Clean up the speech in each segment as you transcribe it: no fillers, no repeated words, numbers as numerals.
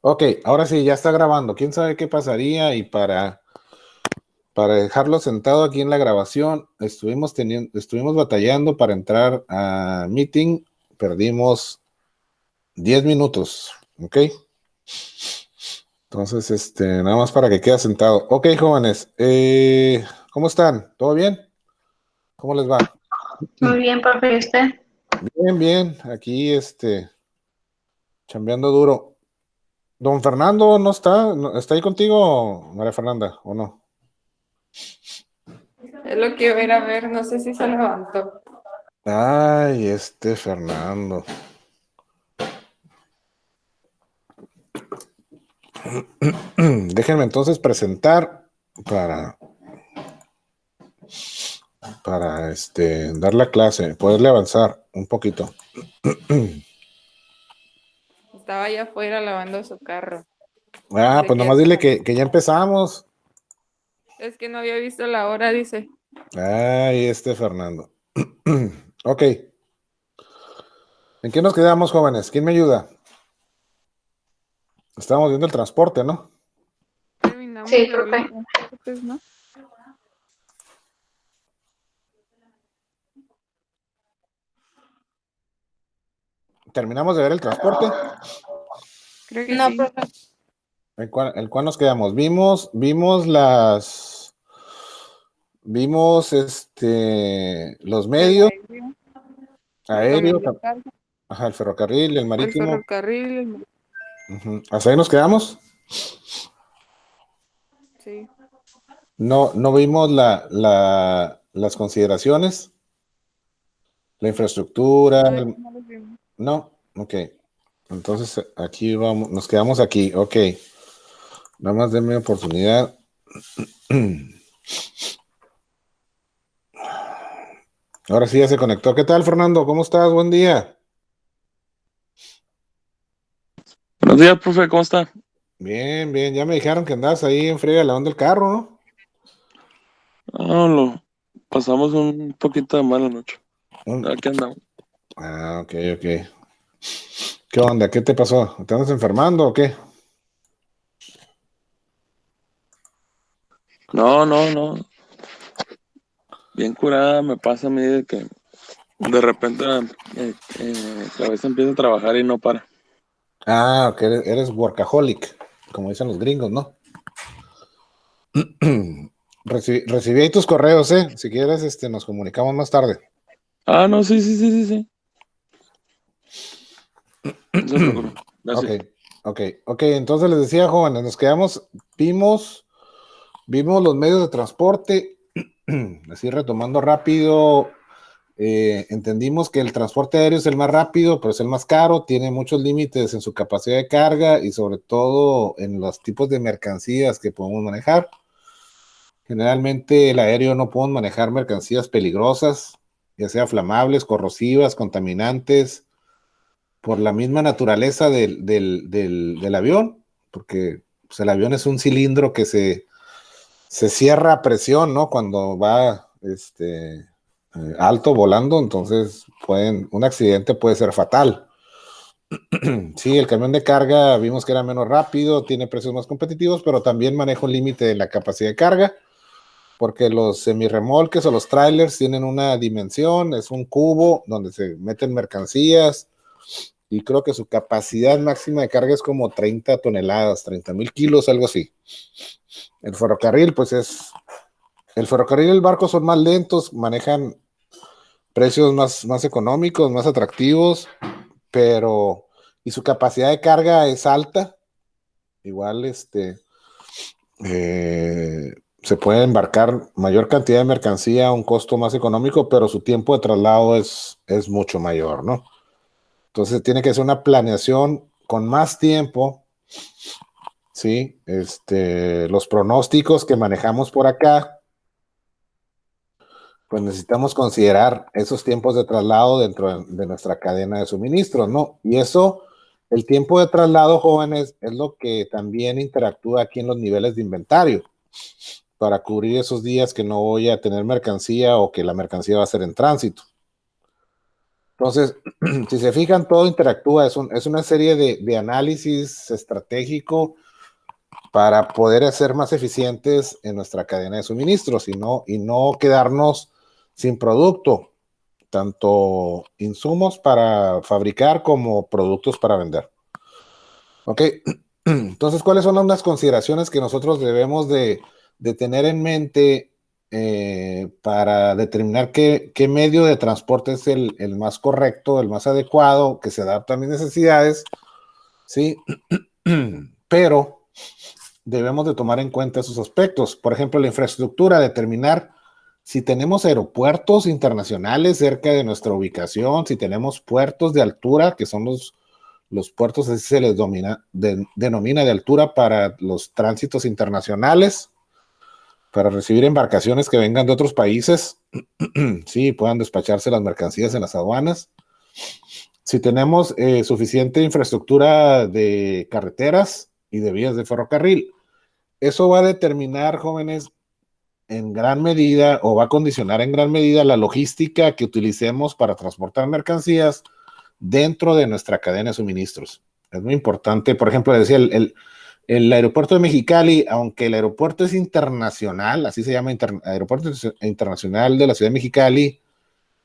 Ok, ahora sí, ya está grabando. ¿Quién sabe qué pasaría? Y para dejarlo sentado aquí en la grabación, estuvimos batallando para entrar a meeting, perdimos 10 minutos, ¿ok? Entonces, nada más para que quede sentado. Ok, jóvenes, ¿cómo están? ¿Todo bien? ¿Cómo les va? Muy bien, profe, ¿y usted? Bien, bien, aquí, chambeando duro. Don Fernando no está, ¿está ahí contigo, María Fernanda, o no? Es lo que iba a ir a ver, no sé si se levantó. Ay, Fernando. Déjenme entonces presentar para, para dar la clase, poderle avanzar un poquito. Estaba allá afuera lavando su carro. Ah, Dice pues que ya nomás se dile salió. que ya empezamos. Es que no había visto la hora, dice. Ay, Fernando. Ok, ¿en qué nos quedamos, jóvenes? ¿Quién me ayuda? Estamos viendo el transporte, ¿no? Terminamos Sí, de ver los profe. Transportes, ¿no? Terminamos de ver el transporte. Creo que No, sí. Profe. ¿En cuál nos quedamos? Vimos los El medios aéreo, el camión aéreos, de carga, ajá, el ferrocarril, el el marítimo. ferrocarril, Ujú. ¿Hasta ahí nos quedamos? sí. No vimos las consideraciones, la infraestructura, No, no los vimos. no, ok. Entonces aquí vamos, nos quedamos aquí, ok. Nada más denme oportunidad. Ahora sí ya se conectó. ¿Qué tal, Fernando? ¿Cómo estás? Buen día. Buenos días, profe, ¿cómo está? Bien, bien. Ya me dijeron que andabas ahí en friega lavando el carro, ¿no? Lo pasamos un poquito de mala noche. Mm. Aquí andamos. Ah, ok, ok. ¿Qué onda? ¿Qué te pasó? ¿Te andas enfermando o qué? No. Bien curada me pasa a mí de que de repente cabeza empieza a trabajar y no para. Ah, ok, eres workaholic, como dicen los gringos, ¿no? Recibí ahí tus correos, ¿eh? Si quieres, nos comunicamos más tarde. No, sí. No se preocupe. Ok, Gracias. ok. Entonces les decía, jóvenes, nos quedamos, vimos los medios de transporte, así retomando rápido, entendimos que el transporte aéreo es el más rápido, pero es el más caro, tiene muchos límites en su capacidad de carga y sobre todo en los tipos de mercancías que podemos manejar. Generalmente el aéreo no podemos manejar mercancías peligrosas, ya sea flamables, corrosivas, contaminantes, por la misma naturaleza del avión, porque pues, el avión es un cilindro que se cierra a presión, ¿no? Cuando va alto volando, entonces un accidente puede ser fatal. Sí, el camión de carga vimos que era menos rápido, tiene precios más competitivos, pero también maneja un límite de la capacidad de carga porque los semirremolques o los trailers tienen una dimensión, es un cubo donde se meten mercancías y creo que su capacidad máxima de carga es como 30 toneladas, 30,000 kilos, algo así. El ferrocarril, el ferrocarril y el barco son más lentos, manejan precios más económicos, más atractivos, pero y su capacidad de carga es alta, igual se puede embarcar mayor cantidad de mercancía a un costo más económico, pero su tiempo de traslado es mucho mayor, ¿no? Entonces tiene que ser una planeación con más tiempo, ¿sí? Los pronósticos que manejamos por acá, pues necesitamos considerar esos tiempos de traslado dentro de nuestra cadena de suministro, ¿no? Y eso, el tiempo de traslado, jóvenes, es lo que también interactúa aquí en los niveles de inventario para cubrir esos días que no voy a tener mercancía o que la mercancía va a ser en tránsito. Entonces, si se fijan, todo interactúa, es una serie de análisis estratégico para poder ser más eficientes en nuestra cadena de suministros y no quedarnos sin producto, tanto insumos para fabricar como productos para vender. Ok, entonces, ¿cuáles son unas consideraciones que nosotros debemos de tener en mente para determinar qué medio de transporte es el más correcto, el más adecuado, que se adapta a mis necesidades? Sí, pero debemos de tomar en cuenta esos aspectos. Por ejemplo, la infraestructura, determinar si tenemos aeropuertos internacionales cerca de nuestra ubicación, si tenemos puertos de altura, que son los puertos, así se les denomina de altura para los tránsitos internacionales, para recibir embarcaciones que vengan de otros países, sí, puedan despacharse las mercancías en las aduanas. Si tenemos suficiente infraestructura de carreteras y de vías de ferrocarril, eso va a determinar, jóvenes, en gran medida o va a condicionar en gran medida la logística que utilicemos para transportar mercancías dentro de nuestra cadena de suministros. Es muy importante, por ejemplo, decía el aeropuerto de Mexicali, aunque el aeropuerto es internacional, así se llama, Aeropuerto Internacional de la Ciudad de Mexicali,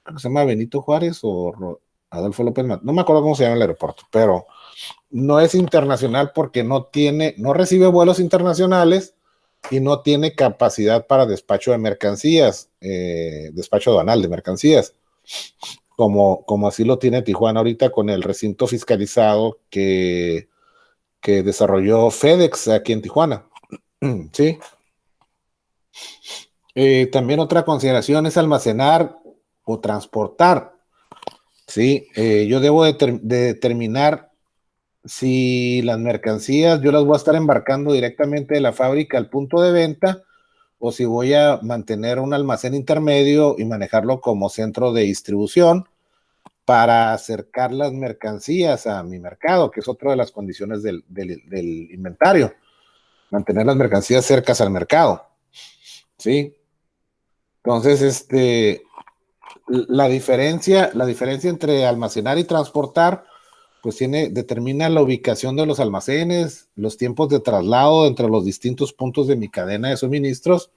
creo que se llama Benito Juárez o Adolfo López Mateos, no me acuerdo cómo se llama el aeropuerto, pero no es internacional porque no recibe vuelos internacionales y no tiene capacidad para despacho de mercancías, despacho aduanal de mercancías, como así lo tiene Tijuana ahorita con el recinto fiscalizado que desarrolló FedEx aquí en Tijuana. Sí. También otra consideración es almacenar o transportar. Sí, yo debo de determinar si las mercancías yo las voy a estar embarcando directamente de la fábrica al punto de venta o si voy a mantener un almacén intermedio y manejarlo como centro de distribución para acercar las mercancías a mi mercado, que es otra de las condiciones del inventario, mantener las mercancías cercas al mercado. ¿Sí? Entonces, la diferencia entre almacenar y transportar, pues determina la ubicación de los almacenes, los tiempos de traslado entre los distintos puntos de mi cadena de suministros,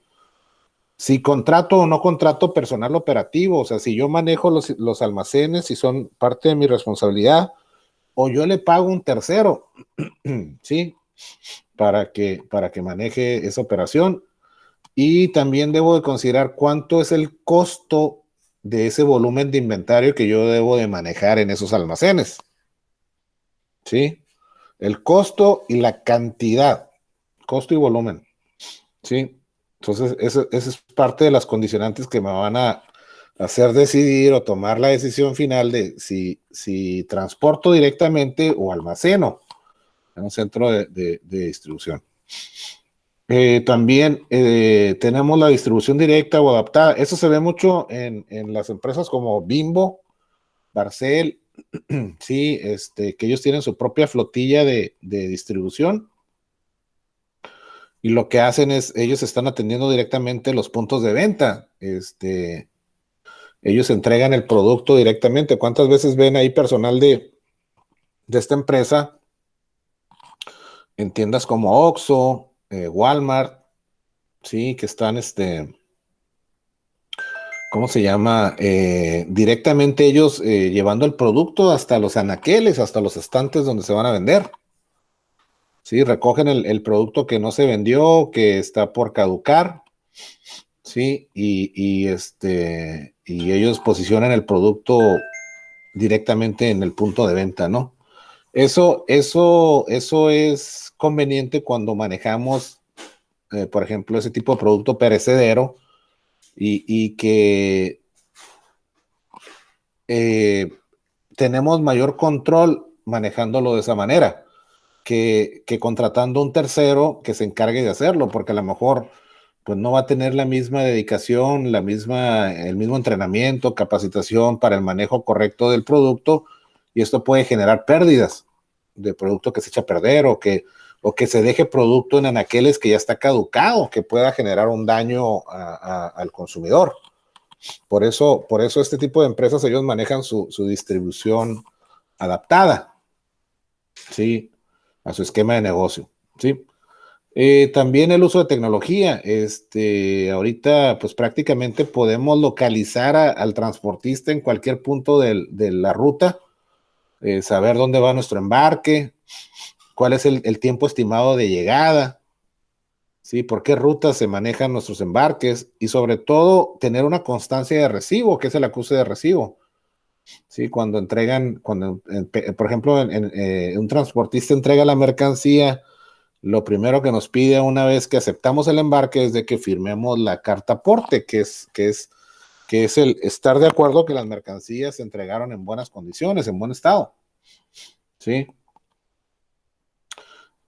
si contrato o no contrato personal operativo, o sea, si yo manejo los almacenes, si son parte de mi responsabilidad, o yo le pago un tercero, ¿sí? Para que maneje esa operación. Y también debo de considerar cuánto es el costo de ese volumen de inventario que yo debo de manejar en esos almacenes. ¿Sí? El costo y la cantidad, costo y volumen. ¿Sí? Entonces, esa es parte de las condicionantes que me van a hacer decidir o tomar la decisión final de si transporto directamente o almaceno en un centro de distribución. También tenemos la distribución directa o adaptada. Eso se ve mucho en las empresas como Bimbo, Barcel, sí, que ellos tienen su propia flotilla de distribución y lo que hacen es, ellos están atendiendo directamente los puntos de venta. Ellos entregan el producto directamente. ¿Cuántas veces ven ahí personal de esta empresa en tiendas como Oxxo, Walmart, sí, que están, ¿cómo se llama? Directamente ellos llevando el producto hasta los anaqueles, hasta los estantes donde se van a vender. Sí, recogen el producto que no se vendió, que está por caducar, sí, y ellos posicionan el producto directamente en el punto de venta, ¿no? Eso es conveniente cuando manejamos, por ejemplo, ese tipo de producto perecedero y que tenemos mayor control manejándolo de esa manera que contratando un tercero que se encargue de hacerlo, porque a lo mejor pues no va a tener la misma dedicación, el mismo entrenamiento, capacitación para el manejo correcto del producto, y esto puede generar pérdidas de producto que se echa a perder o que se deje producto en anaqueles que ya está caducado, que pueda generar un daño al consumidor. Por eso este tipo de empresas, ellos manejan su distribución adaptada, ¿sí? A su esquema de negocio, ¿sí? También el uso de tecnología. Ahorita, pues prácticamente podemos localizar al transportista en cualquier punto de la ruta, saber dónde va nuestro embarque, cuál es el tiempo estimado de llegada, ¿sí? Por qué rutas se manejan nuestros embarques y sobre todo tener una constancia de recibo, que es el acuse de recibo. Sí, cuando entregan, por ejemplo, un transportista entrega la mercancía, lo primero que nos pide una vez que aceptamos el embarque es de que firmemos la carta aporte, que es el estar de acuerdo que las mercancías se entregaron en buenas condiciones, en buen estado. ¿Sí?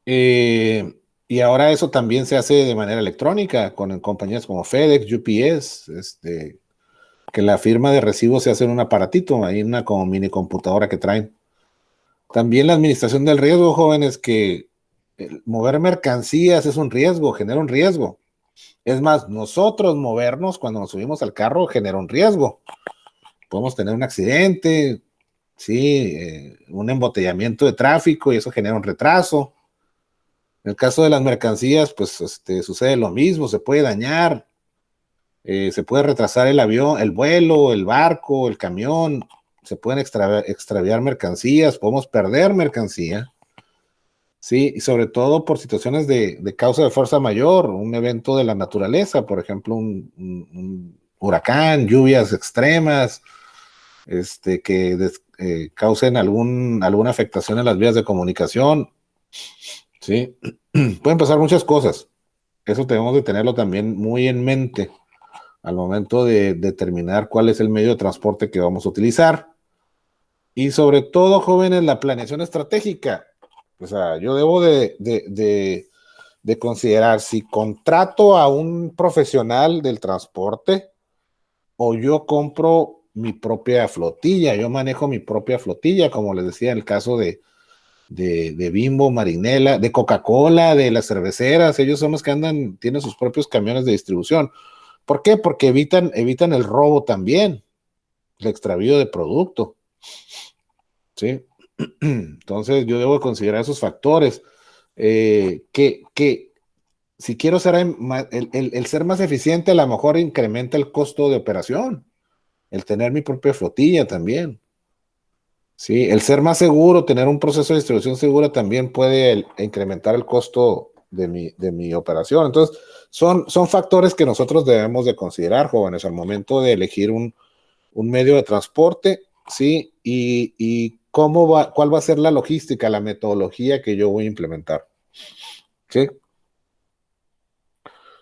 Y ahora eso también se hace de manera electrónica con compañías como FedEx, UPS, que la firma de recibo se hace en un aparatito, hay una como mini computadora que traen. También la administración del riesgo, jóvenes, que mover mercancías es un riesgo, genera un riesgo. Es más, nosotros movernos cuando nos subimos al carro genera un riesgo. Podemos tener un accidente, sí, un embotellamiento de tráfico y eso genera un retraso. En el caso de las mercancías, pues sucede lo mismo, se puede dañar, se puede retrasar el avión, el vuelo, el barco, el camión, se pueden extraviar mercancías, podemos perder mercancía, sí, y sobre todo por situaciones de causa de fuerza mayor, un evento de la naturaleza, por ejemplo, un huracán, lluvias extremas, que causen alguna afectación en las vías de comunicación, sí, pueden pasar muchas cosas. Eso tenemos que tenerlo también muy en mente al momento de determinar cuál es el medio de transporte que vamos a utilizar. Y sobre todo, jóvenes, la planeación estratégica. O sea, yo debo de considerar si contrato a un profesional del transporte o yo compro mi propia flotilla. Yo manejo mi propia flotilla, como les decía, en el caso de Bimbo, Marinela, de Coca-Cola, de las cerveceras. Ellos son los que tienen sus propios camiones de distribución. ¿Por qué? Porque evitan el robo también, el extravío de producto, ¿sí? Entonces yo debo considerar esos factores, que si quiero ser el ser más eficiente, a lo mejor incrementa el costo de operación, el tener mi propia flotilla también, ¿sí? El ser más seguro, tener un proceso de distribución segura también puede incrementar el costo de mi operación. Entonces, son factores que nosotros debemos de considerar, jóvenes, al momento de elegir un medio de transporte, ¿sí? Y cuál va a ser la logística, la metodología que yo voy a implementar, ¿sí?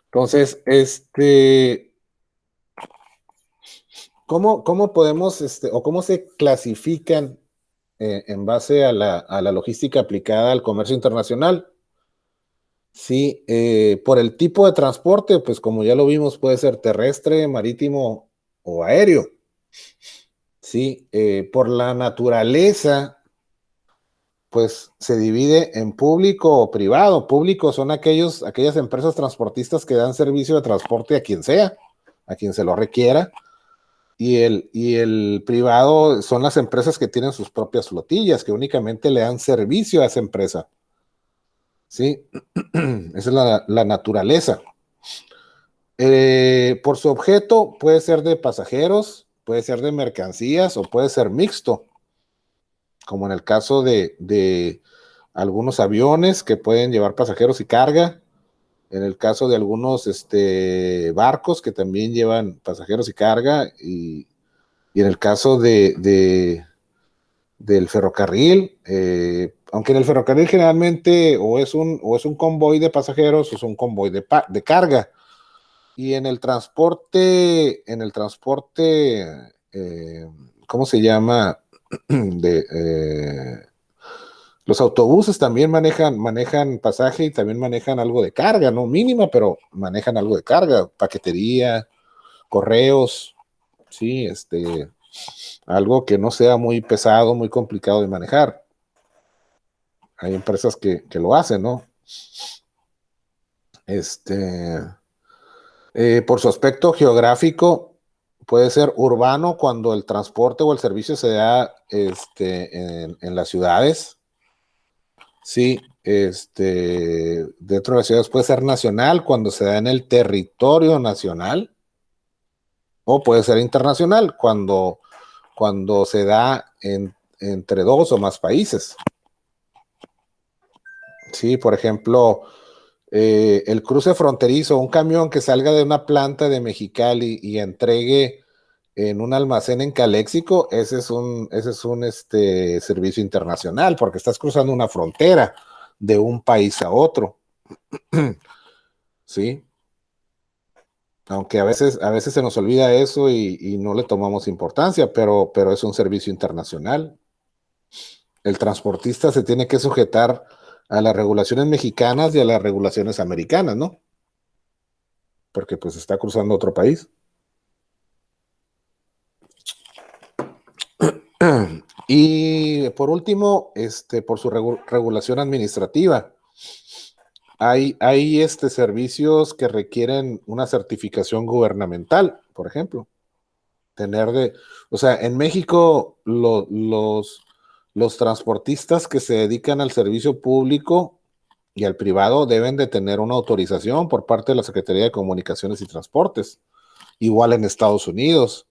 Entonces, ¿cómo podemos, o cómo se clasifican en base a la logística aplicada al comercio internacional? Sí, por el tipo de transporte, pues como ya lo vimos, puede ser terrestre, marítimo o aéreo. Sí, por la naturaleza, pues se divide en público o privado. Público son aquellas empresas transportistas que dan servicio de transporte a quien sea, a quien se lo requiera. Y el privado son las empresas que tienen sus propias flotillas, que únicamente le dan servicio a esa empresa. ¿Sí? Esa es la naturaleza. Por su objeto puede ser de pasajeros, puede ser de mercancías o puede ser mixto, como en el caso de algunos aviones que pueden llevar pasajeros y carga, en el caso de algunos barcos que también llevan pasajeros y carga, y en el caso del ferrocarril, aunque en el ferrocarril generalmente o es un convoy de pasajeros o es un convoy de carga. Y en el transporte, ¿cómo se llama? Los autobuses también manejan pasaje y también manejan algo de carga, no mínima, pero manejan algo de carga, paquetería, correos, sí, algo que no sea muy pesado, muy complicado de manejar. Hay empresas que lo hacen, ¿no? Por su aspecto geográfico, Puede ser urbano cuando el transporte o el servicio se da en las ciudades. Sí, dentro de las ciudades puede ser nacional cuando se da en el territorio nacional, o puede ser internacional cuando se da entre dos o más países. Sí, por ejemplo, el cruce fronterizo, un camión que salga de una planta de Mexicali y entregue en un almacén en Caléxico, ese es un servicio internacional, porque estás cruzando una frontera de un país a otro. Sí, aunque a veces se nos olvida eso y no le tomamos importancia, pero es un servicio internacional. El transportista se tiene que sujetar a las regulaciones mexicanas y a las regulaciones americanas, ¿no? Porque pues está cruzando otro país. Y por último, por su regulación administrativa, hay servicios que requieren una certificación gubernamental, por ejemplo. O sea, en México los transportistas que se dedican al servicio público y al privado deben de tener una autorización por parte de la Secretaría de Comunicaciones y Transportes. Igual en Estados Unidos,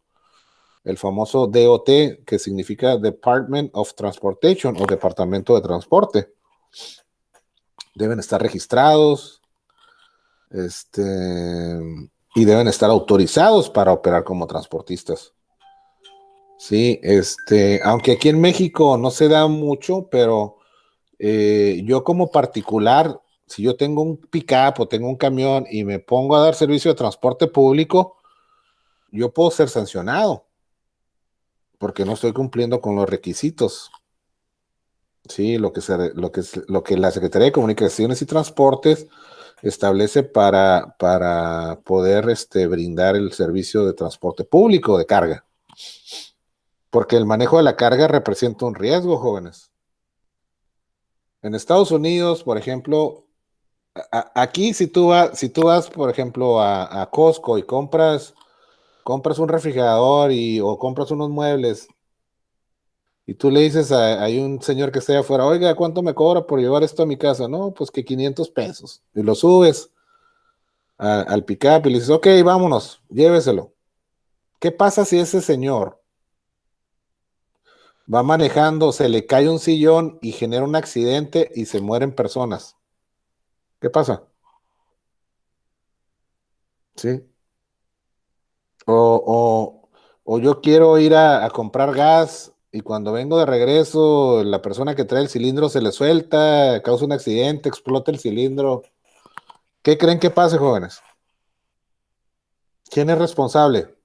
el famoso DOT, que significa Department of Transportation o Departamento de Transporte. Deben estar registrados, y deben estar autorizados para operar como transportistas. Sí, aunque aquí en México no se da mucho, pero yo como particular, si yo tengo un pick-up o tengo un camión y me pongo a dar servicio de transporte público, yo puedo ser sancionado porque no estoy cumpliendo con los requisitos. Sí, lo que la Secretaría de Comunicaciones y Transportes establece para poder brindar el servicio de transporte público de carga. Porque el manejo de la carga representa un riesgo, jóvenes. En Estados Unidos, por ejemplo, aquí si tú vas, por ejemplo, a Costco y compras un refrigerador o compras unos muebles y tú le dices hay un señor que está allá afuera, oiga, ¿cuánto me cobra por llevar esto a mi casa? No, pues que 500 pesos. Y lo subes al pick-up y le dices, ok, vámonos, lléveselo. ¿Qué pasa si ese señor va manejando, se le cae un sillón y genera un accidente y se mueren personas? ¿Qué pasa? Sí. O, o yo quiero ir a comprar gas y cuando vengo de regreso, la persona que trae el cilindro se le suelta, causa un accidente, explota el cilindro. ¿Qué creen que pase, jóvenes? ¿Quién es responsable?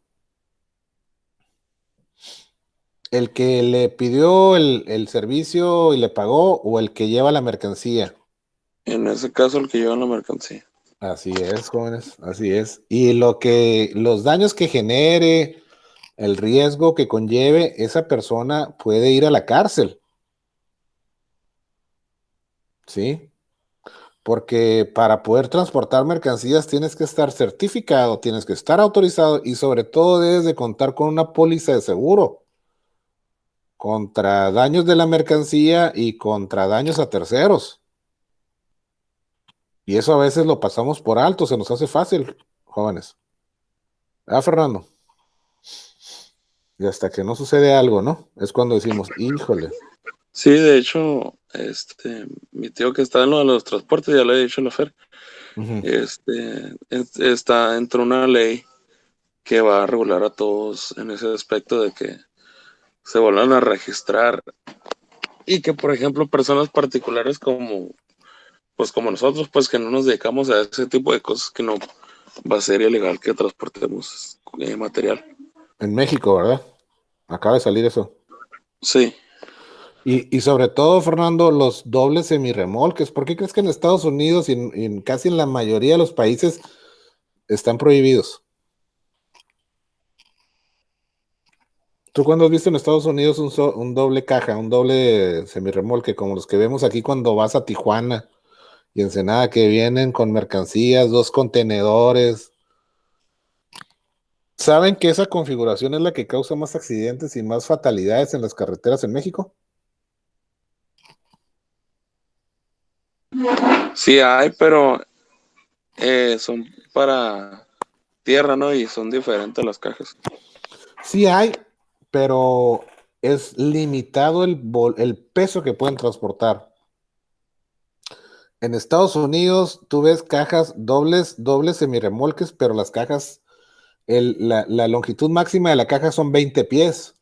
¿El que le pidió el servicio y le pagó o el que lleva la mercancía? En ese caso, el que lleva la mercancía. Así es, jóvenes, así es. Y los daños que genere, el riesgo que conlleve, esa persona puede ir a la cárcel, ¿sí? Porque para poder transportar mercancías tienes que estar certificado, tienes que estar autorizado y sobre todo debes de contar con una póliza de seguro contra daños de la mercancía y contra daños a terceros. Y eso a veces lo pasamos por alto, se nos hace fácil, jóvenes. Ah, Fernando. Y hasta que no sucede algo, ¿no? Es cuando decimos, híjole. Sí, de hecho, mi tío que está en lo de los transportes, ya le he dicho a la Fer, Ujú. está dentro de una ley que va a regular a todos en ese aspecto de que se vuelvan a registrar y que, por ejemplo, personas particulares como nosotros, pues que no nos dedicamos a ese tipo de cosas, que no va a ser ilegal que transportemos material. En México, ¿verdad? Acaba de salir eso. Sí, Y sobre todo, Fernando, los dobles semirremolques. ¿Por qué crees que en Estados Unidos y casi en la mayoría de los países están prohibidos? ¿Tú cuándo has visto en Estados Unidos un doble caja, un doble semirremolque, como los que vemos aquí cuando vas a Tijuana y Ensenada, que vienen con mercancías, dos contenedores? ¿Saben que esa configuración es la que causa más accidentes y más fatalidades en las carreteras en México? Sí hay, pero son para tierra, ¿no? Y son diferentes las cajas. Sí hay, pero es limitado el peso que pueden transportar. En Estados Unidos, tú ves cajas dobles semirremolques, pero las cajas, la longitud máxima de la caja son 20 pies,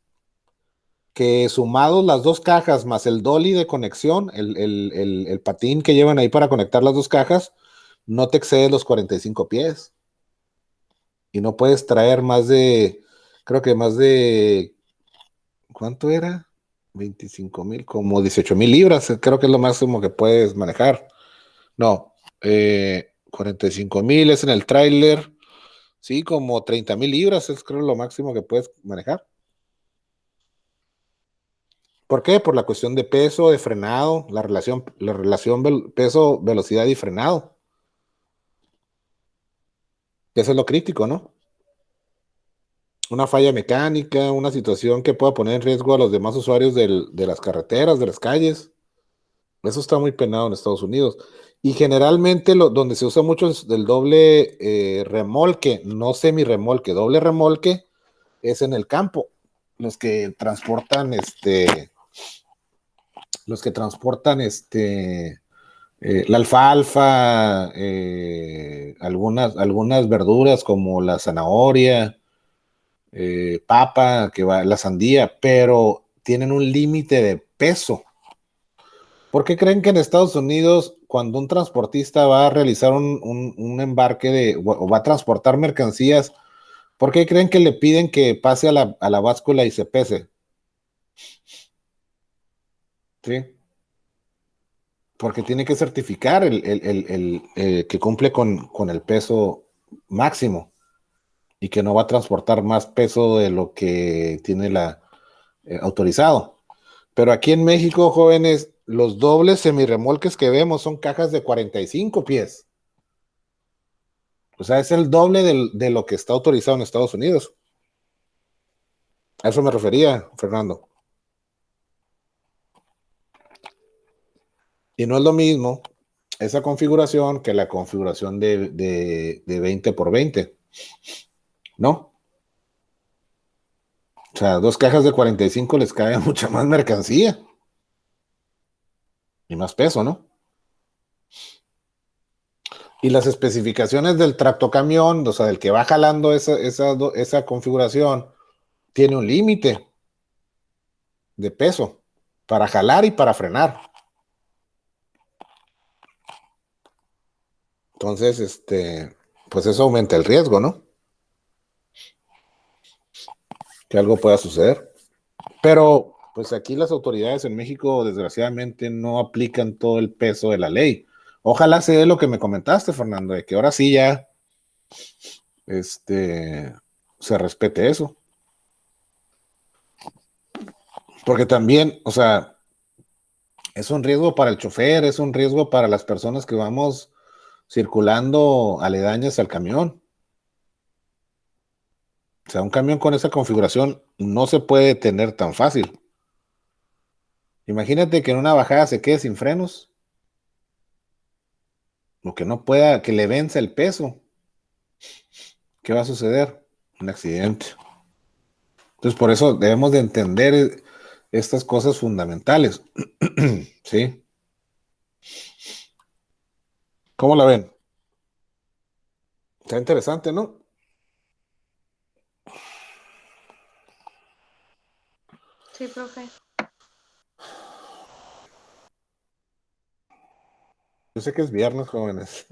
que sumados las dos cajas más el dolly de conexión, el patín que llevan ahí para conectar las dos cajas, no te excedes los 45 pies. Y no puedes traer creo que más de, ¿cuánto era? 25,000, como 18,000 libras, creo que es lo máximo que puedes manejar. No, 45,000 es en el tráiler, sí, como 30,000 libras es creo lo máximo que puedes manejar. ¿Por qué? Por la cuestión de peso, de frenado, la relación peso, velocidad y frenado. Eso es lo crítico, ¿no? Una falla mecánica, una situación que pueda poner en riesgo a los demás usuarios de las carreteras, de las calles. Eso está muy penado en Estados Unidos. Y generalmente donde se usa mucho es del doble remolque, no semi-remolque, doble remolque es en el campo. Los que transportan la alfalfa, algunas verduras como la zanahoria, papa, la sandía, pero tienen un límite de peso. ¿Por qué creen que en Estados Unidos, cuando un transportista va a realizar un embarque o va a transportar mercancías, por qué creen que le piden que pase a la báscula y se pese? ¿Sí? Porque tiene que certificar que cumple con el peso máximo y que no va a transportar más peso de lo que tiene autorizado. Pero aquí en México, jóvenes, los dobles semirremolques que vemos son cajas de 45 pies. O sea, es el doble de lo que está autorizado en Estados Unidos. A eso me refería, Fernando. Y no es lo mismo esa configuración que la configuración de 20 por 20, ¿no? O sea, dos cajas de 45 les cae mucha más mercancía y más peso, ¿no? Y las especificaciones del tractocamión, o sea, del que va jalando esa configuración, tiene un límite de peso para jalar y para frenar. Entonces, pues eso aumenta el riesgo, ¿no? Que algo pueda suceder. Pero, pues aquí las autoridades en México, desgraciadamente, no aplican todo el peso de la ley. Ojalá se dé lo que me comentaste, Fernando, de que ahora sí ya, se respete eso. Porque también, o sea, es un riesgo para el chofer, es un riesgo para las personas que vamos circulando aledañas al camión. O sea, un camión con esa configuración no se puede tener tan fácil. Imagínate que en una bajada se quede sin frenos, o que no pueda, que le venza el peso. ¿Qué va a suceder? Un accidente. Entonces, por eso debemos de entender estas cosas fundamentales. ¿Sí? ¿Cómo la ven? Está interesante, ¿no? Sí, profe. Yo sé que es viernes, jóvenes.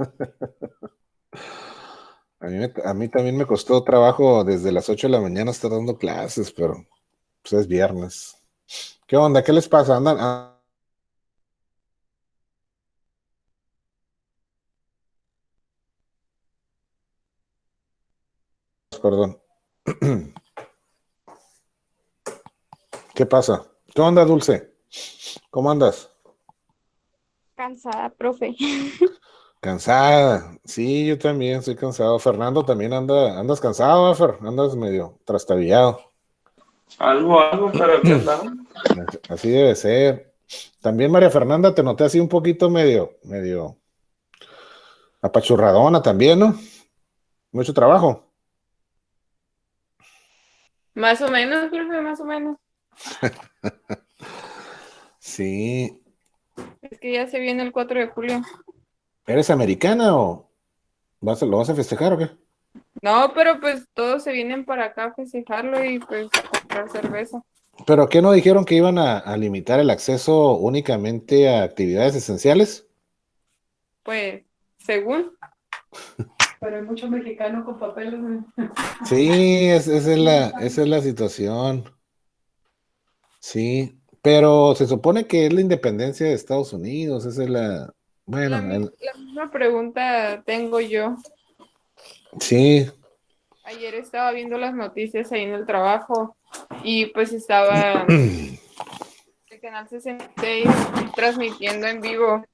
A mí también me costó trabajo desde las 8 de la mañana estar dando clases, pero pues es viernes. ¿Qué onda? ¿Qué les pasa? Andan, perdón. ¿Qué pasa? ¿Qué onda, Dulce? ¿Cómo andas? Cansada, profe. Cansada. Sí, yo también estoy cansado. Fernando también andas cansado, Fer, andas medio trastabillado. Algo, pero aquí andamos. Así debe ser. También María Fernanda, te noté así un poquito medio apachurradona también, ¿no? Mucho trabajo. Más o menos, profe, más o menos. Sí. Es que ya se viene el 4 de julio. ¿Eres americana o lo vas a festejar o qué? No, pero pues todos se vienen para acá a festejarlo y pues a comprar cerveza. ¿Pero qué no dijeron que iban a limitar el acceso únicamente a actividades esenciales? Pues, según. Pero hay muchos mexicanos con papeles. Sí, esa es la situación. Sí, pero se supone que es la independencia de Estados Unidos, esa es la... Bueno, La misma pregunta tengo yo. sí. Ayer estaba viendo las noticias ahí en el trabajo y pues estaba el canal 66 transmitiendo en vivo.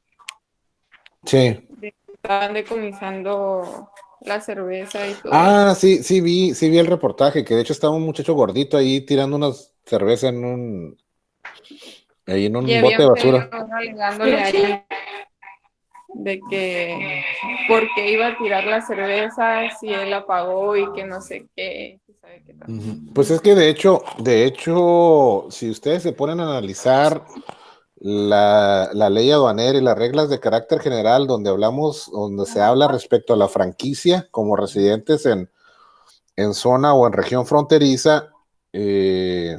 Sí. Estaban decomisando la cerveza y todo. Ah, sí, sí vi el reportaje, que de hecho estaba un muchacho gordito ahí tirando una cerveza ahí en Y un bote había de un basura. señor alegándole ahí de que por qué iba a tirar la cerveza si él la pagó y que no sé qué. ¿Sabe qué tal? Ujú. Pues es que de hecho, si ustedes se ponen a analizar la ley aduanera y las reglas de carácter general, donde se habla respecto a la franquicia como residentes en zona o en región fronteriza, eh,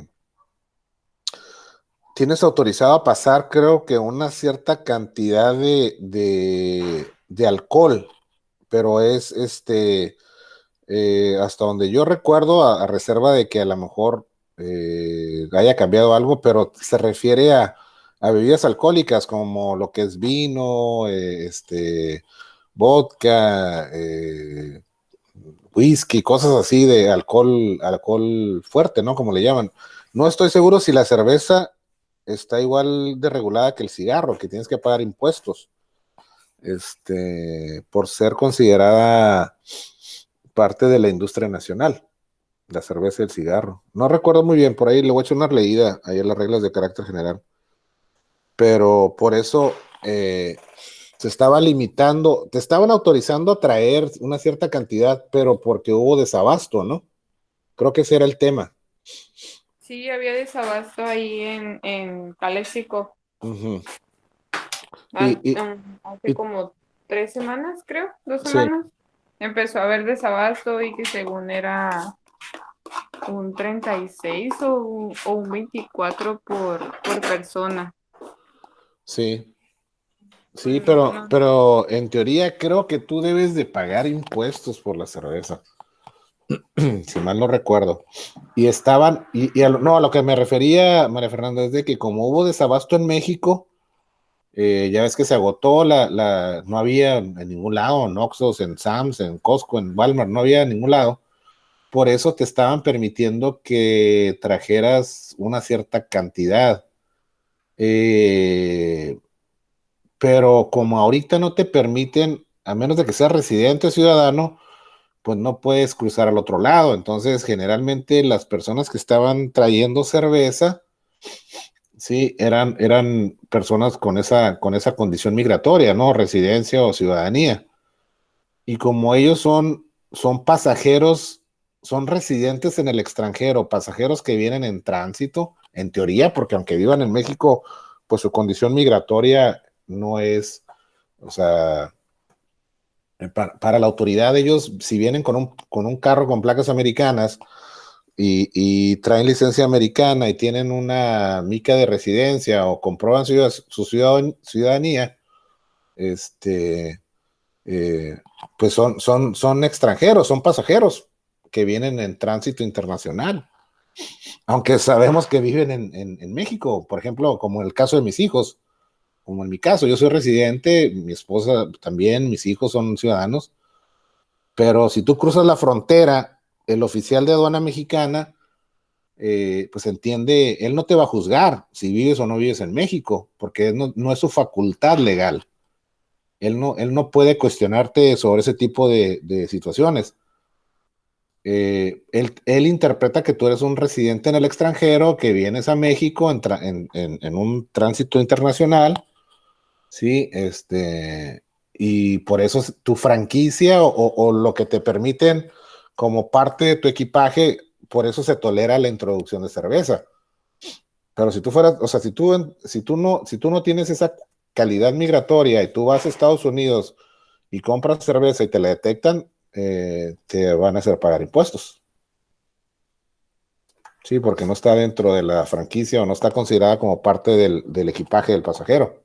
tienes autorizado a pasar, creo que una cierta cantidad de alcohol, pero es hasta donde yo recuerdo, a reserva de que a lo mejor haya cambiado algo, pero se refiere a bebidas alcohólicas como lo que es vino, vodka, whisky, cosas así de alcohol fuerte, ¿no? Como le llaman. No estoy seguro si la cerveza está igual de regulada que el cigarro, que tienes que pagar impuestos, por ser considerada parte de la industria nacional, la cerveza y el cigarro. No recuerdo muy bien, por ahí le voy a echar una leída ahí en las reglas de carácter general, pero por eso se estaba limitando, te estaban autorizando a traer una cierta cantidad, pero porque hubo desabasto, ¿no? Creo que ese era el tema. Sí, había desabasto ahí en Caléxico. Ujú. Y, Hace y como 3 semanas, creo, dos sí, semanas. Empezó a haber desabasto y que según era un 36 o un 24 por persona. sí, sí, Pues, no. pero en teoría creo que tú debes de pagar impuestos por la cerveza, si mal no recuerdo. Y estaban, no, a lo que me refería, María Fernanda, es de que como hubo desabasto en México, ya ves que se agotó, no había en ningún lado, en Oxxos, en Sam's, en Costco, en Walmart, no había en ningún lado. Por eso te estaban permitiendo que trajeras una cierta cantidad. Eh, pero como ahorita no te permiten, a menos de que seas residente o ciudadano, pues no puedes cruzar al otro lado. Entonces, generalmente las personas que estaban trayendo cerveza, sí, eran personas con esa condición migratoria, ¿no? Residencia o ciudadanía. Y como ellos son pasajeros, son residentes en el extranjero, pasajeros que vienen en tránsito, en teoría, porque aunque vivan en México, pues su condición migratoria no es, o sea, para la autoridad ellos, si vienen con un carro con placas americanas y traen licencia americana y tienen una mica de residencia o comprueban su ciudadanía, este, eh, pues son extranjeros, son pasajeros que vienen en tránsito internacional, aunque sabemos que viven en México, por ejemplo, como en el caso de mis hijos, como en mi caso, yo soy residente, mi esposa también, mis hijos son ciudadanos, pero si tú cruzas la frontera, el oficial de aduana mexicana, pues entiende, él no te va a juzgar si vives o no vives en México, porque no es su facultad legal. Él no puede cuestionarte sobre ese tipo de situaciones. Él interpreta que tú eres un residente en el extranjero, que vienes a México en un tránsito internacional, ¿sí? Y por eso tu franquicia o lo que te permiten como parte de tu equipaje, por eso se tolera la introducción de cerveza. Pero si tú fueras, o sea, si tú no tienes esa calidad migratoria y tú vas a Estados Unidos y compras cerveza y te la detectan, te van a hacer pagar impuestos. Sí, porque no está dentro de la franquicia o no está considerada como parte del equipaje del pasajero.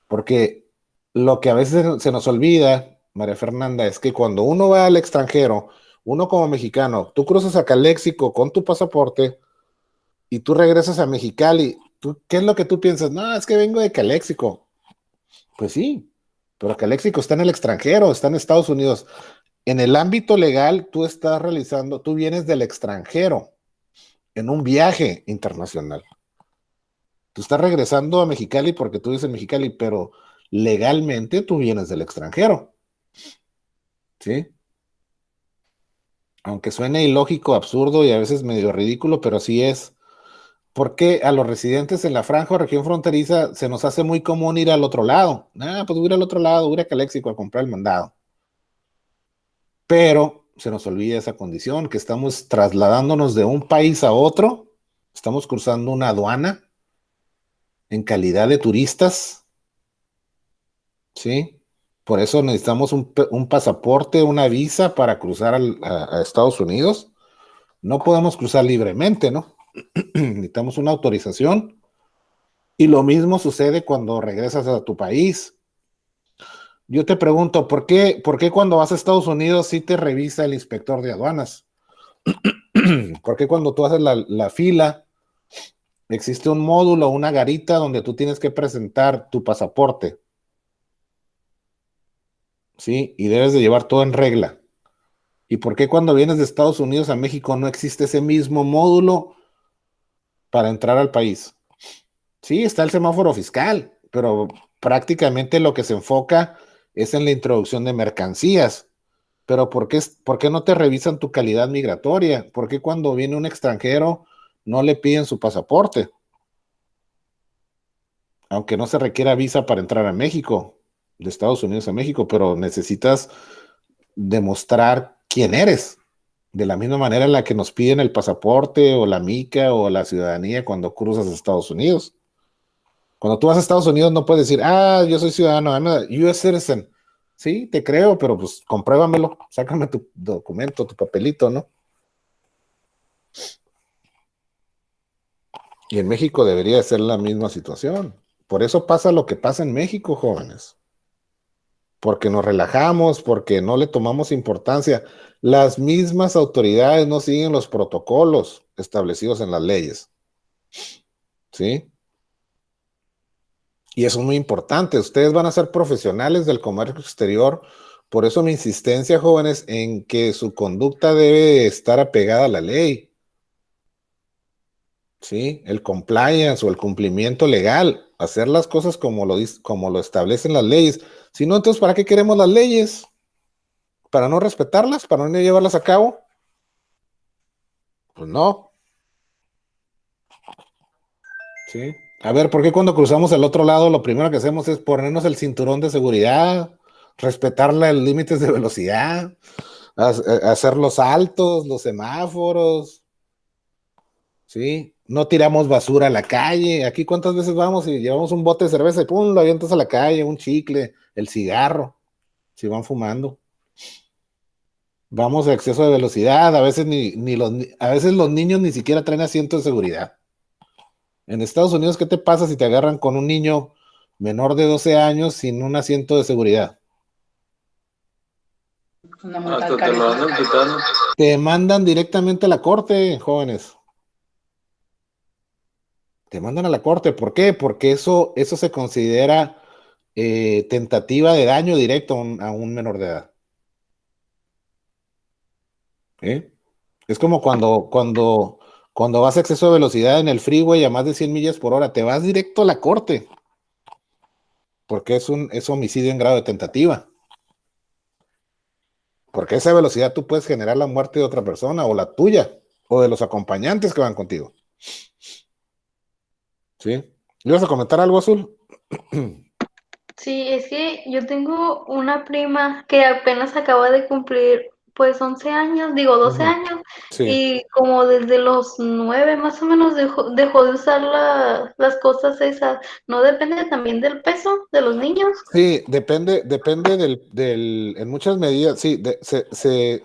Porque lo que a veces se nos olvida, María Fernanda, es que cuando uno va al extranjero, uno como mexicano, tú cruzas a Caléxico con tu pasaporte y tú regresas a Mexicali, ¿qué es lo que tú piensas? No, es que vengo de Caléxico. Pues sí, pero Caléxico está en el extranjero, está en Estados Unidos. En el ámbito legal, tú vienes del extranjero en un viaje internacional. Tú estás regresando a Mexicali porque tú vives en Mexicali, pero legalmente tú vienes del extranjero, ¿sí? Aunque suene ilógico, absurdo y a veces medio ridículo, pero así es. ¿Por qué a los residentes en la franja o región fronteriza se nos hace muy común ir al otro lado? Ah, pues voy a ir al otro lado, voy a ir a Caléxico a comprar el mandado. Pero se nos olvida esa condición, que estamos trasladándonos de un país a otro, estamos cruzando una aduana en calidad de turistas, ¿sí? Por eso necesitamos un pasaporte, una visa para cruzar a Estados Unidos. No podemos cruzar libremente, ¿no? Necesitamos una autorización. Y lo mismo sucede cuando regresas a tu país. Yo te pregunto, ¿por qué cuando vas a Estados Unidos sí te revisa el inspector de aduanas? ¿Por qué cuando tú haces la fila existe un módulo, una garita donde tú tienes que presentar tu pasaporte? ¿Sí? Y debes de llevar todo en regla. ¿Y por qué cuando vienes de Estados Unidos a México no existe ese mismo módulo para entrar al país? Sí, está el semáforo fiscal, pero prácticamente lo que se enfoca es en la introducción de mercancías. Pero por qué no te revisan tu calidad migratoria? ¿Por qué cuando viene un extranjero no le piden su pasaporte? Aunque no se requiera visa para entrar a México, de Estados Unidos a México, pero necesitas demostrar quién eres. De la misma manera en la que nos piden el pasaporte o la mica o la ciudadanía cuando cruzas a Estados Unidos. Cuando tú vas a Estados Unidos no puedes decir, ah, yo soy ciudadano, I'm a US citizen. Sí, te creo, pero pues compruébamelo, sácame tu documento, tu papelito, ¿no? Y en México debería ser la misma situación. Por eso pasa lo que pasa en México, jóvenes. Porque nos relajamos, porque no le tomamos importancia. Las mismas autoridades no siguen los protocolos establecidos en las leyes. ¿Sí? Y eso es muy importante. Ustedes van a ser profesionales del comercio exterior. Por eso mi insistencia, jóvenes, en que su conducta debe estar apegada a la ley. ¿Sí? El compliance o el cumplimiento legal. Hacer las cosas como lo establecen las leyes. Si no, entonces, ¿para qué queremos las leyes? ¿Para no respetarlas? ¿Para no llevarlas a cabo? Pues no. ¿Sí? A ver, ¿por qué cuando cruzamos al otro lado lo primero que hacemos es ponernos el cinturón de seguridad, respetar los límites de velocidad, hacer los saltos, los semáforos, ¿sí? No tiramos basura a la calle. Aquí cuántas veces vamos y llevamos un bote de cerveza y pum, lo avientas a la calle, un chicle, el cigarro, si van fumando. Vamos a exceso de velocidad, a veces a veces los niños ni siquiera traen asiento de seguridad. En Estados Unidos, ¿qué te pasa si te agarran con un niño menor de 12 años sin un asiento de seguridad? Hasta te lo andan quitando. Te mandan directamente a la corte, jóvenes. Te mandan a la corte. ¿Por qué? Porque eso se considera tentativa de daño directo a un menor de edad. ¿Eh? Es como cuando vas a exceso de velocidad en el freeway a más de 100 millas por hora, te vas directo a la corte. porque es homicidio en grado de tentativa. Porque a esa velocidad tú puedes generar la muerte de otra persona, o la tuya, o de los acompañantes que van contigo. ¿Sí? ¿Ibas a comentar algo, Azul? Sí, es que yo tengo una prima que apenas acaba de cumplir pues 11 años, digo 12 Ujú. años, Sí. y como desde los 9 más o menos dejó de usar las cosas esas. ¿No depende también del peso de los niños? Sí, depende en muchas medidas, sí,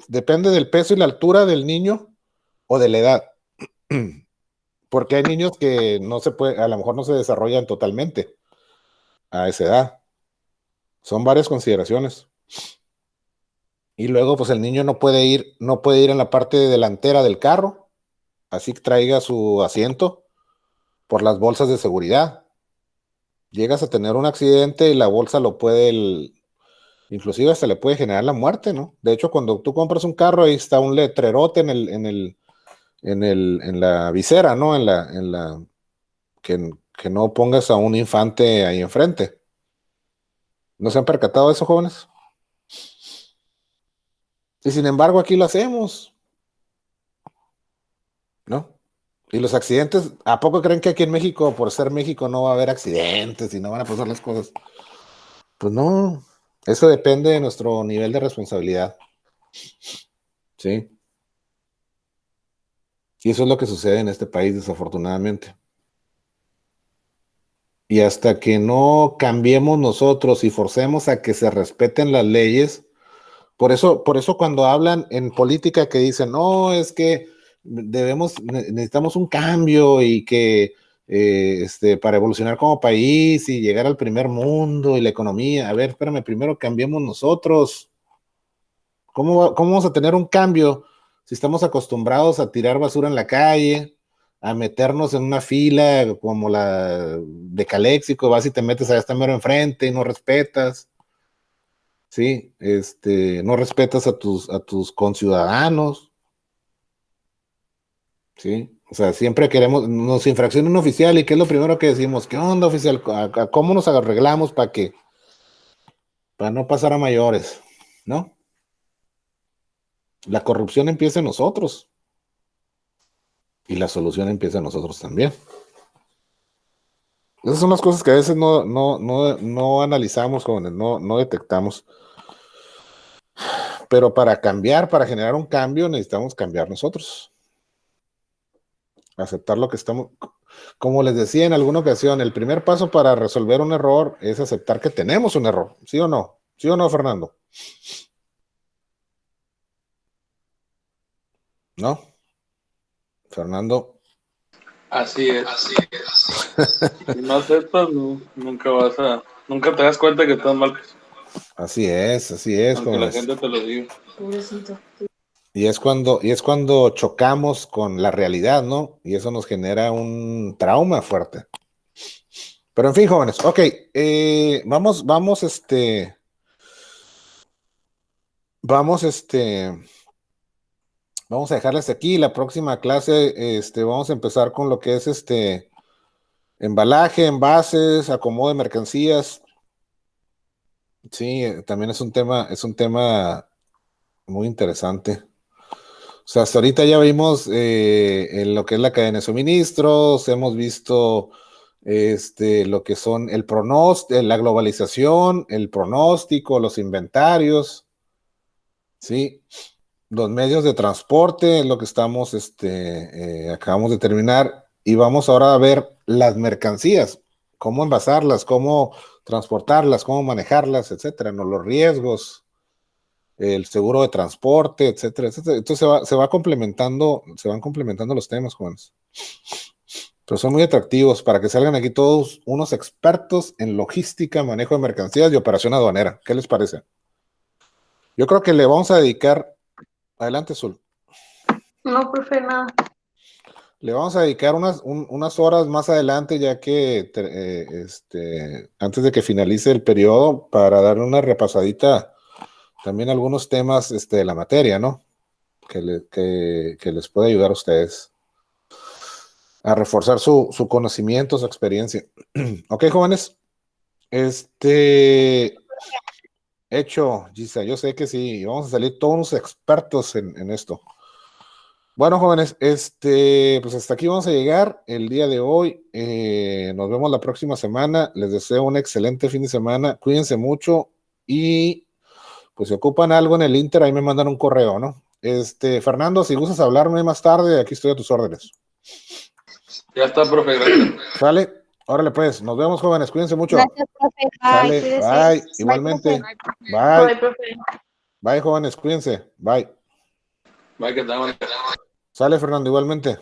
depende del peso y la altura del niño o de la edad. Porque hay niños que no se puede, a lo mejor no se desarrollan totalmente a esa edad. Son varias consideraciones. Y luego, pues el niño no puede ir en la parte delantera del carro, así que traiga su asiento por las bolsas de seguridad. Llegas a tener un accidente y la bolsa inclusive hasta le puede generar la muerte, ¿no? De hecho, cuando tú compras un carro, ahí está un letrerote en la visera, ¿no? Que no pongas a un infante ahí enfrente. ¿No se han percatado de eso, jóvenes? Y sin embargo, aquí lo hacemos, ¿no? Y los accidentes, ¿a poco creen que aquí en México, por ser México, no va a haber accidentes y no van a pasar las cosas? Pues no, eso depende de nuestro nivel de responsabilidad, ¿sí? Y eso es lo que sucede en este país, desafortunadamente. Y hasta que no cambiemos nosotros y forcemos a que se respeten las leyes, por eso cuando hablan en política que dicen, no, es que necesitamos un cambio y que para evolucionar como país y llegar al primer mundo y la economía, a ver, espérame, primero cambiemos nosotros. ¿Cómo vamos a tener un cambio si estamos acostumbrados a tirar basura en la calle, a meternos en una fila como la de Caléxico, vas y te metes allá hasta mero enfrente y no respetas? Sí, no respetas a tus conciudadanos, sí, o sea, siempre nos infracciona un oficial y ¿qué es lo primero que decimos? ¿Qué onda, oficial? ¿Cómo nos arreglamos para no pasar a mayores? ¿No? La corrupción empieza en nosotros y la solución empieza en nosotros también. Esas son las cosas que a veces no analizamos, jóvenes, no detectamos. Pero para cambiar, para generar un cambio, necesitamos cambiar nosotros. Aceptar lo que estamos. Como les decía en alguna ocasión, el primer paso para resolver un error es aceptar que tenemos un error. ¿Sí o no? ¿Sí o no, Fernando? ¿No? Fernando. Así es. Si no aceptas, nunca te das cuenta que estás mal, Así es, aunque la jóvenes. gente te lo diga. Pobrecito. Y es cuando chocamos con la realidad, ¿no? Y eso nos genera un trauma fuerte. Pero en fin, jóvenes, ok, vamos, vamos a dejarles aquí. La próxima clase, vamos a empezar con lo que es embalaje, envases, acomodo de mercancías. Sí, también es un tema muy interesante. O sea, hasta ahorita ya vimos en lo que es la cadena de suministros, hemos visto lo que son el pronóstico, la globalización, el pronóstico, los inventarios, ¿sí? Los medios de transporte, es lo que acabamos de terminar, y vamos ahora a ver las mercancías, cómo envasarlas, cómo transportarlas, cómo manejarlas, etcétera, ¿no? Los riesgos, el seguro de transporte, etcétera, etcétera. Entonces se van complementando los temas, jóvenes. Pero son muy atractivos para que salgan aquí todos unos expertos en logística, manejo de mercancías y operación aduanera. ¿Qué les parece? Yo creo que le vamos a dedicar, adelante, Sul, No, profe, nada. le vamos a dedicar unas horas más adelante, ya que antes de que finalice el periodo, para darle una repasadita también a algunos temas de la materia, ¿no? Que les puede ayudar a ustedes a reforzar su conocimiento, su experiencia. Ok, jóvenes. Hecho, Gisa, yo sé que sí, vamos a salir todos unos expertos en esto. Bueno, jóvenes, pues hasta aquí vamos a llegar el día de hoy. Nos vemos la próxima semana. Les deseo un excelente fin de semana. Cuídense mucho y pues si ocupan algo en el Inter, ahí me mandan un correo, ¿no? Fernando, si gustas hablarme más tarde, aquí estoy a tus órdenes. Ya está, profe, gracias. ¿Sale? Órale, pues, nos vemos, jóvenes, cuídense mucho. Gracias, profe. Sale, Bye, cuídese. bye, igualmente. Bye, Bye, Bye, profe. bye, jóvenes, cuídense. Bye. Va, que estamos. Sale, Fernando, igualmente.